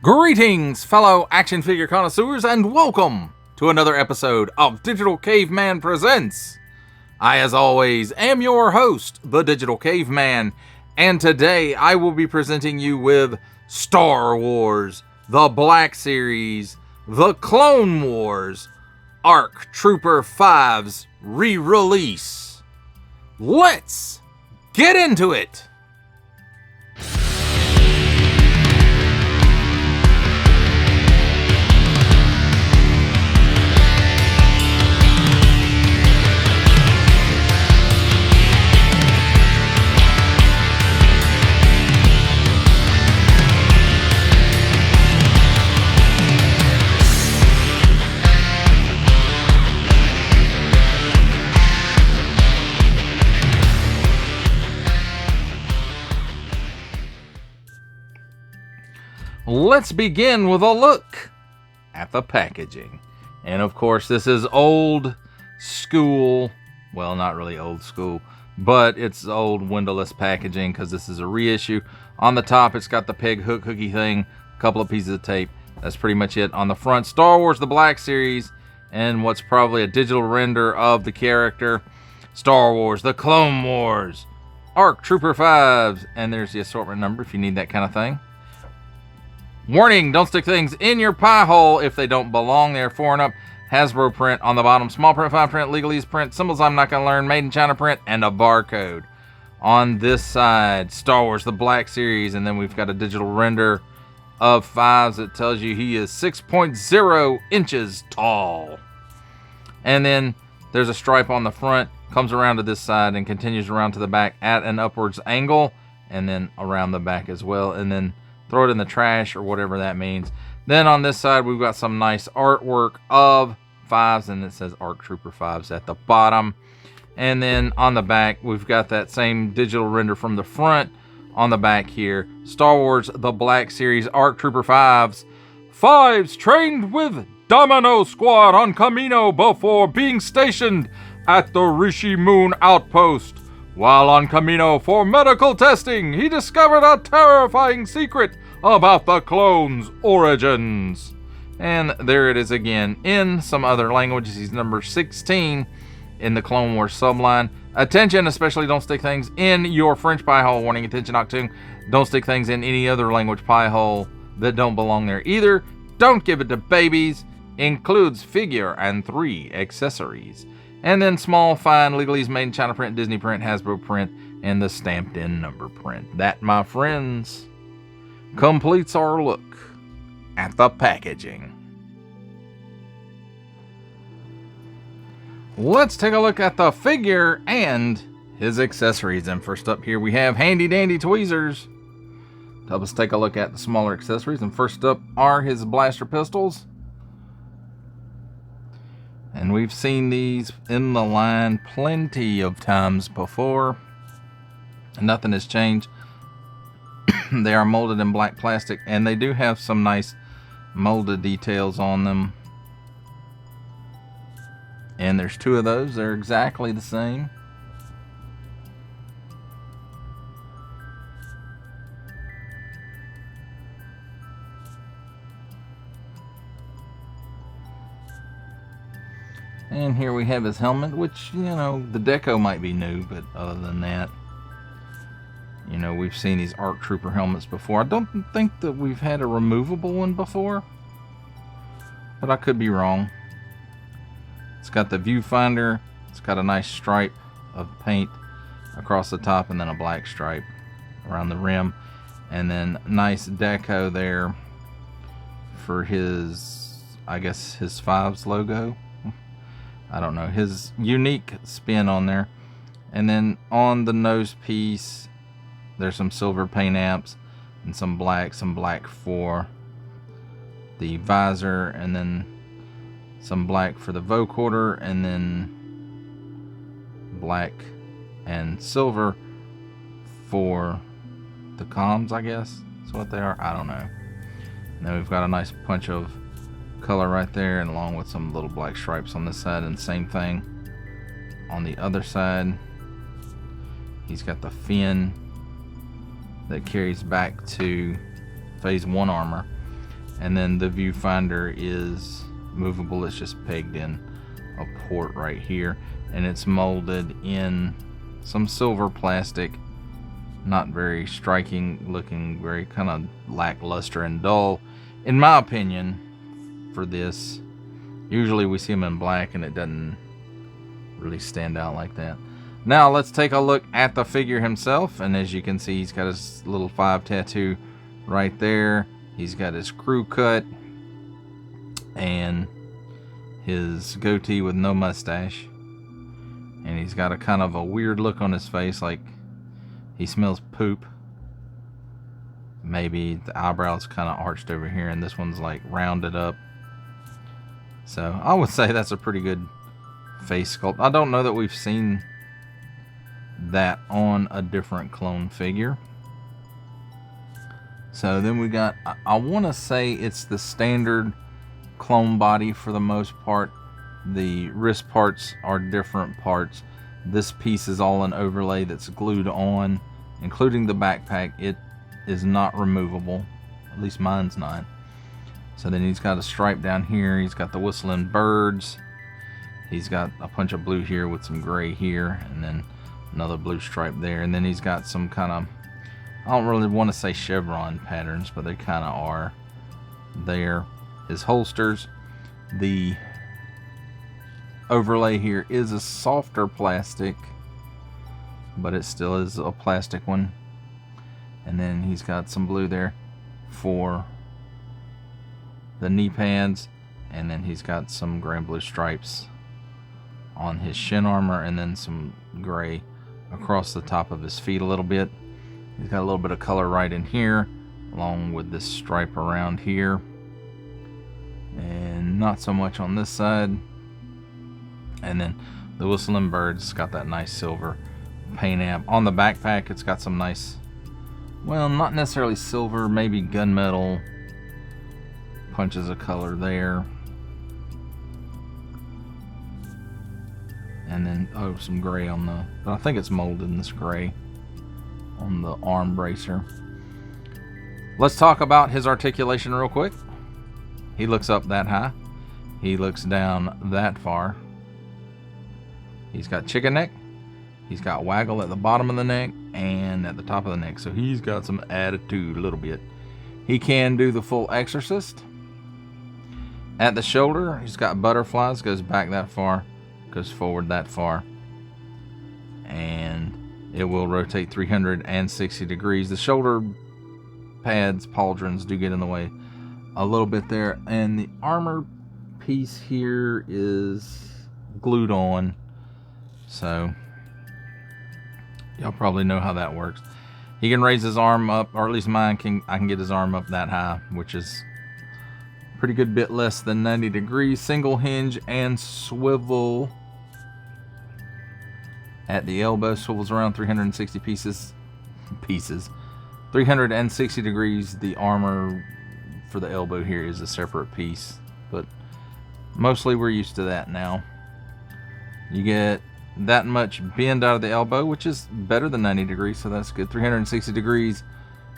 Greetings, fellow action figure connoisseurs, and welcome to another episode of Digital Caveman Presents. I, as always, am your host, the Digital Caveman, and today I will be presenting you with Star Wars, the Black Series, the Clone Wars, ARC Trooper 5's re-release. Let's get into it! Let's begin with a look at the packaging. And of course, this is old school. Well, not really old school, but it's old windowless packaging because this is a reissue. On the top, it's got the peg hook hooky thing, a couple of pieces of tape. That's pretty much it. On the front, Star Wars the Black Series, and what's probably a digital render of the character. Star Wars the Clone Wars, ARC Trooper 5s, and there's the assortment number if you need that kind of thing. Warning, don't stick things in your pie hole if they don't belong there. 4 and up, Hasbro print on the bottom, small print, fine print, legalese print, symbols I'm not going to learn, made in China print, and a barcode. On this side, Star Wars, the Black Series, and then we've got a digital render of 5s that tells you he is 6.0 inches tall. And then there's a stripe on the front, comes around to this side and continues around to the back at an upwards angle, and then around the back as well, and then throw it in the trash or whatever that means. Then on this side, we've got some nice artwork of 5s, and it says ARC Trooper 5s at the bottom. And then on the back, we've got that same digital render from the front on the back here. Star Wars the Black Series ARC Trooper 5s. 5s trained with Domino Squad on Kamino before being stationed at the Rishi Moon Outpost. While on Kamino for medical testing, he discovered a terrifying secret about the clones' origins. And there it is again in some other languages. He's number 16 in the Clone Wars subline. Attention, especially don't stick things in your French pie hole. Warning, attention Octoon. Don't stick things in any other language pie hole that don't belong there either. Don't give it to babies. Includes figure and 3 accessories. And then small, fine, legalese, made in China print, Disney print, Hasbro print, and the stamped in number print. That, my friends, completes our look at the packaging. Let's take a look at the figure and his accessories. And first up here we have handy dandy tweezers to help us take a look at the smaller accessories. And first up are his blaster pistols. And we've seen these in the line plenty of times before. Nothing has changed. They are molded in black plastic, and they do have some nice molded details on them. And there's 2 of those. They're exactly the same. And here we have his helmet, which, you know, the deco might be new, but other than that, you know, we've seen these ARC Trooper helmets before. I don't think that we've had a removable one before, but I could be wrong. It's got the viewfinder. It's got a nice stripe of paint across the top and then a black stripe around the rim. And then nice deco there for his, I guess, his 5s logo. I don't know, his unique spin on there. And then on the nose piece, there's some silver paint apps and some black for the visor, and then some black for the vocoder, and then black and silver for the comms, I guess that's what they are. I don't know. And then we've got a nice punch of color right there, and along with some little black stripes on this side, and same thing on the other side. He's got the fin that carries back to phase 1 armor. And then the viewfinder is movable. It's just pegged in a port right here, and it's molded in some silver plastic. Not very striking looking, very kind of lackluster and dull, in my opinion, for this. Usually we see them in black and it doesn't really stand out like that. Now let's take a look at the figure himself, and as you can see, he's got his little 5 tattoo right there. He's got his crew cut and his goatee with no mustache, and he's got a kind of a weird look on his face, like he smells poop. Maybe the eyebrow's kind of arched over here, and this one's like rounded up. So I would say that's a pretty good face sculpt. I don't know that we've seen that on a different clone figure. So then we got, I want to say it's the standard clone body for the most part. The wrist parts are different parts. This piece is all an overlay that's glued on, including the backpack. It is not removable, at least mine's not. So then he's got a stripe down here. He's got the whistling birds. He's got a punch of blue here with some gray here, and then another blue stripe there. And then he's got some kind of, I don't really want to say chevron patterns, but they kind of are there. His holsters, the overlay here is a softer plastic, but it still is a plastic one. And then he's got some blue there for the knee pads, and then he's got some gray and blue stripes on his shin armor, and then some gray across the top of his feet a little bit. He's got a little bit of color right in here, along with this stripe around here, and not so much on this side. And then the whistling bird's got that nice silver paint app. On the backpack, it's got some nice, well, not necessarily silver, maybe gunmetal punches of color there. And then, oh, some gray on the, but I think it's molded in this gray on the arm bracer. Let's talk about his articulation real quick. He looks up that high. He looks down that far. He's got chicken neck. He's got waggle at the bottom of the neck and at the top of the neck. So he's got some attitude a little bit. He can do the full exorcist. At the shoulder, he's got butterflies. Goes back that far. Goes forward that far. And it will rotate 360 degrees. The shoulder pads, pauldrons do get in the way a little bit there. And the armor piece here is glued on. So y'all probably know how that works. He can raise his arm up, or at least mine can. I can get his arm up that high, which is a pretty good bit less than 90 degrees. Single hinge and swivel at the elbow. Swivels around 360 pieces. 360 degrees. The armor for the elbow here is a separate piece, but mostly we're used to that now. You get that much bend out of the elbow, which is better than 90 degrees, so that's good. 360 degrees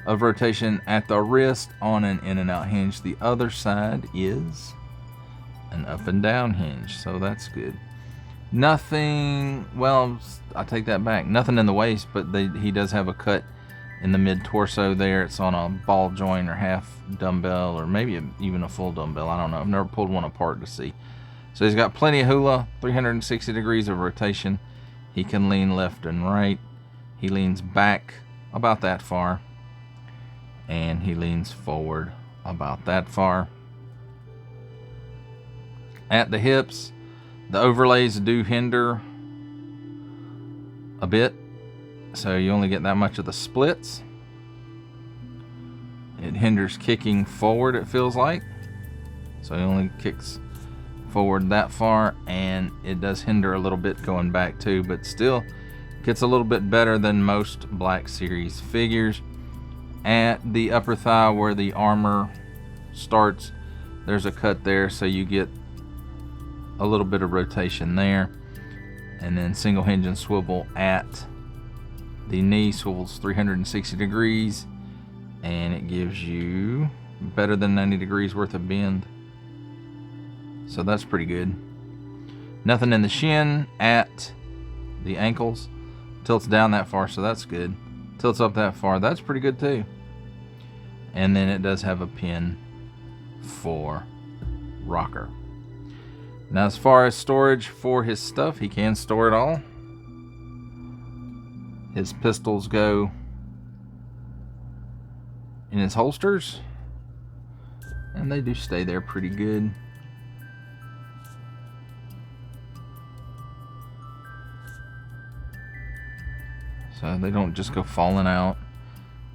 of rotation at the wrist on an in and out hinge. The other side is an up and down hinge, so that's good. Nothing, well, I take that back, nothing in the waist, but he does have a cut in the mid torso there. It's on a ball joint or half dumbbell, or maybe even a full dumbbell. I don't know, I've never pulled one apart to see. So he's got plenty of hula, 360 degrees of rotation. He can lean left and right. He leans back about that far, and he leans forward about that far. At the hips, the overlays do hinder a bit, so you only get that much of the splits. It hinders kicking forward, it feels like, so he only kicks forward that far, and it does hinder a little bit going back too, but still gets a little bit better than most Black Series figures. At the upper thigh where the armor starts, there's a cut there, so you get a little bit of rotation there. And then single hinge and swivel at the knee, swivels 360 degrees, and it gives you better than 90 degrees worth of bend. So that's pretty good. Nothing in the shin at the ankles. Tilts down that far, so that's good. Tilts up that far, that's pretty good too. And then it does have a pin for rocker. Now as far as storage for his stuff, he can store it all. His pistols go in his holsters, and they do stay there pretty good. So they don't just go falling out.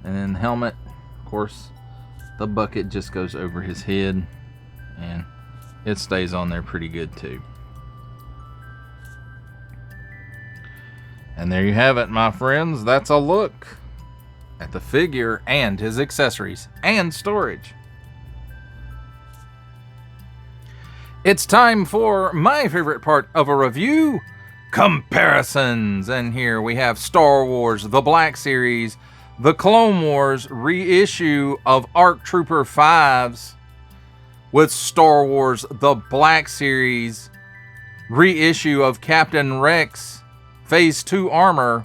And then the helmet, of course, the bucket just goes over his head, and it stays on there pretty good too. And there you have it, my friends. That's a look at the figure and his accessories and storage. It's time for my favorite part of a review, comparisons. And here we have Star Wars The Black Series, the Clone Wars reissue of ARC Trooper 5s with Star Wars The Black Series reissue of Captain Rex Phase 2 armor,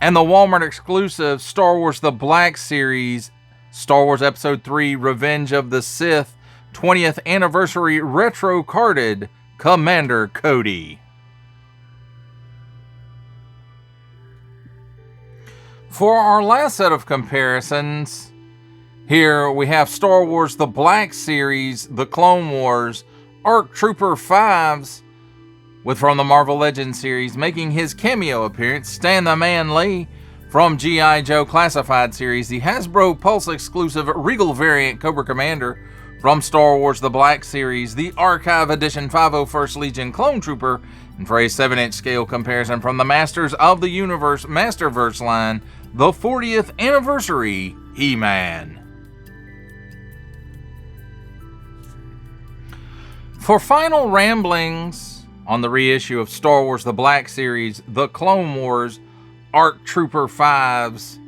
and the Walmart exclusive Star Wars The Black Series, Star Wars Episode 3 Revenge of the Sith 20th Anniversary Retro Carded Commander Cody. For our last set of comparisons, here we have Star Wars The Black Series, the Clone Wars, ARC Trooper 5s, with from the Marvel Legends series making his cameo appearance, Stan the Man Lee. From G.I. Joe Classified series, the Hasbro Pulse exclusive Regal variant Cobra Commander. From Star Wars The Black Series, the Archive Edition 501st Legion Clone Trooper. And for a 7-inch scale comparison from the Masters of the Universe Masterverse line, the 40th Anniversary He-Man. For final ramblings on the reissue of Star Wars The Black Series, the Clone Wars, ARC Trooper 5s,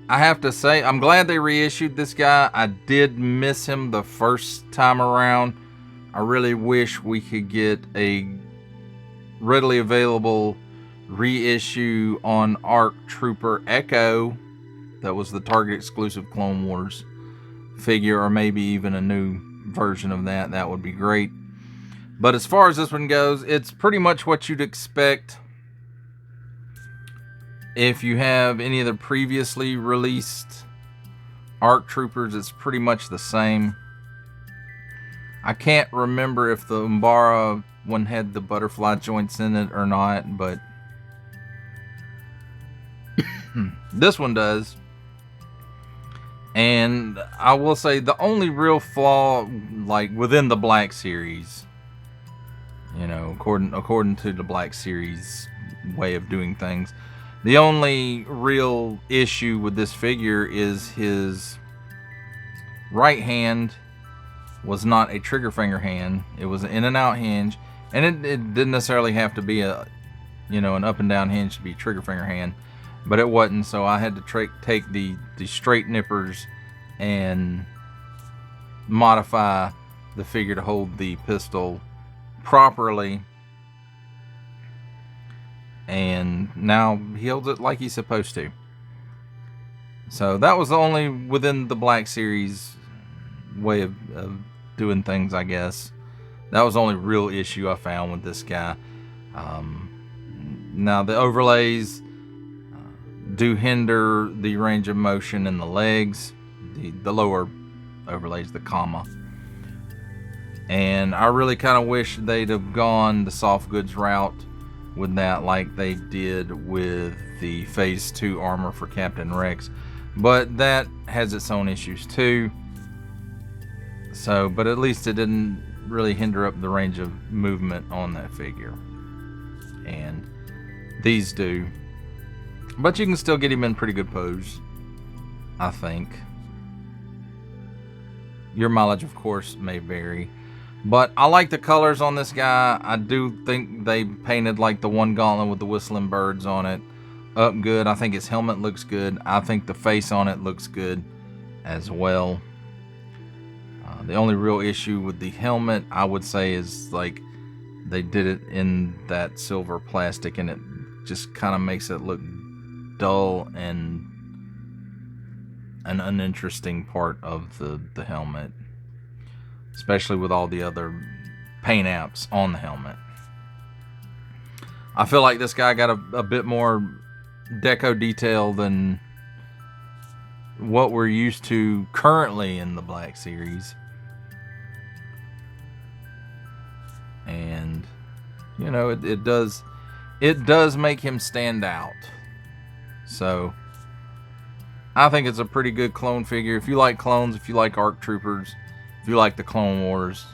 I have to say, I'm glad they reissued this guy. I did miss him the first time around. I really wish we could get a readily available reissue on ARC Trooper Echo. That was the Target exclusive Clone Wars figure, or maybe even a new version of that. That would be great. But as far as this one goes, it's pretty much what you'd expect if you have any of the previously released ARC Troopers. It's pretty much the same. I can't remember if the Umbara one had the butterfly joints in it or not, but this one does. And I will say the only real flaw, like within the Black Series, you know, according to the Black Series way of doing things, the only real issue with this figure is his right hand was not a trigger finger hand. It was an in and out hinge, and it didn't necessarily have to be a, you know, an up and down hinge to be trigger finger hand, but it wasn't. So I had to take the straight nippers and modify the figure to hold the pistol properly, and now he holds it like he's supposed to. So that was the only within the Black Series way of doing things, I guess. That was the only real issue I found with this guy. Now the overlays do hinder the range of motion in the legs, the lower overlays, the comma. And I really kind of wish they'd have gone the soft goods route with that, like they did with the Phase 2 armor for Captain Rex. But that has its own issues too. So, but at least it didn't really hinder up the range of movement on that figure. And these do. But you can still get him in pretty good pose, I think. Your mileage, of course, may vary. But I like the colors on this guy. I do think they painted like the one gauntlet with the whistling birds on it up good. I think his helmet looks good. I think the face on it looks good as well. The only real issue with the helmet, I would say, is like they did it in that silver plastic, and it just kind of makes it look dull and an uninteresting part of the helmet, especially with all the other paint apps on the helmet. I feel like this guy got a bit more deco detail than what we're used to currently in the Black Series. And you know, it does make him stand out. So I think it's a pretty good clone figure. If you like clones, if you like ARC Troopers, if you like the Clone Wars,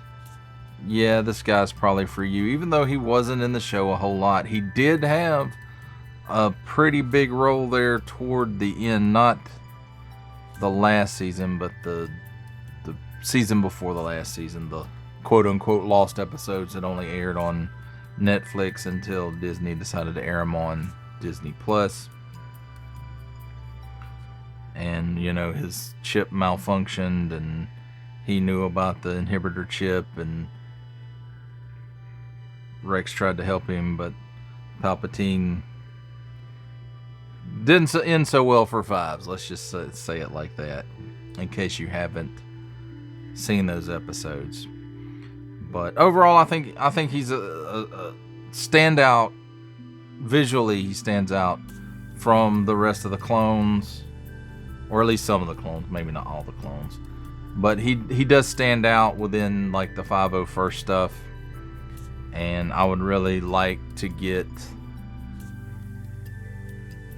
yeah, this guy's probably for you. Even though he wasn't in the show a whole lot, he did have a pretty big role there toward the end. Not the last season, but the season before the last season. The quote-unquote lost episodes that only aired on Netflix until Disney decided to air them on Disney Plus. And, you know, his chip malfunctioned, and he knew about the inhibitor chip, and Rex tried to help him, but Palpatine didn't end so well for Fives. Let's just say it like that, in case you haven't seen those episodes. But overall, I think he's a standout. Visually, he stands out from the rest of the clones, or at least some of the clones. Maybe not all the clones, but he does stand out within like the 501st stuff. And I would really like to get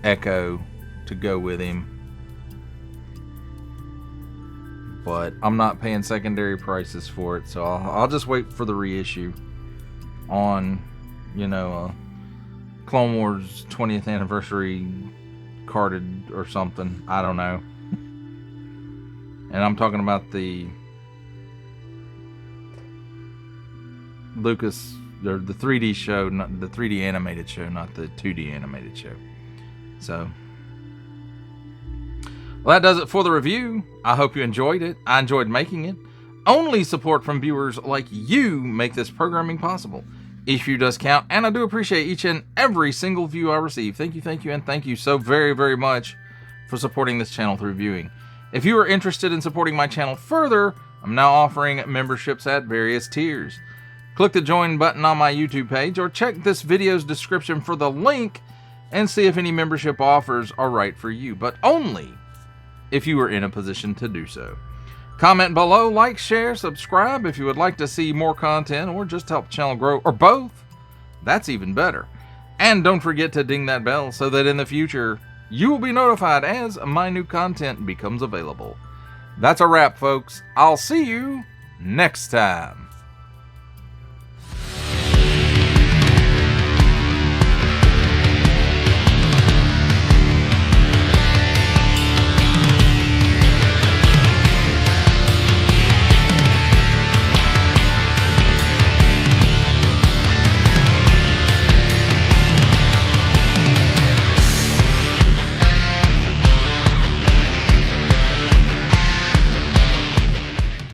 Echo to go with him, but I'm not paying secondary prices for it, so I'll just wait for the reissue on, you know, Clone Wars 20th anniversary carded or something. I don't know. And I'm talking about the Lucas, or the 3D show, not the 3D animated show, not the 2D animated show. So, well, that does it for the review. I hope you enjoyed it. I enjoyed making it. Only support from viewers like you make this programming possible. Each view does count, and I do appreciate each and every single view I receive. Thank you, and thank you so very, very much for supporting this channel through viewing. If you are interested in supporting my channel further, I'm now offering memberships at various tiers. Click the join button on my YouTube page, or check this video's description for the link and see if any membership offers are right for you, but only if you are in a position to do so. Comment below, like, share, subscribe if you would like to see more content or just help the channel grow, or both. That's even better. And don't forget to ding that bell so that in the future you will be notified as my new content becomes available. That's a wrap, folks. I'll see you next time.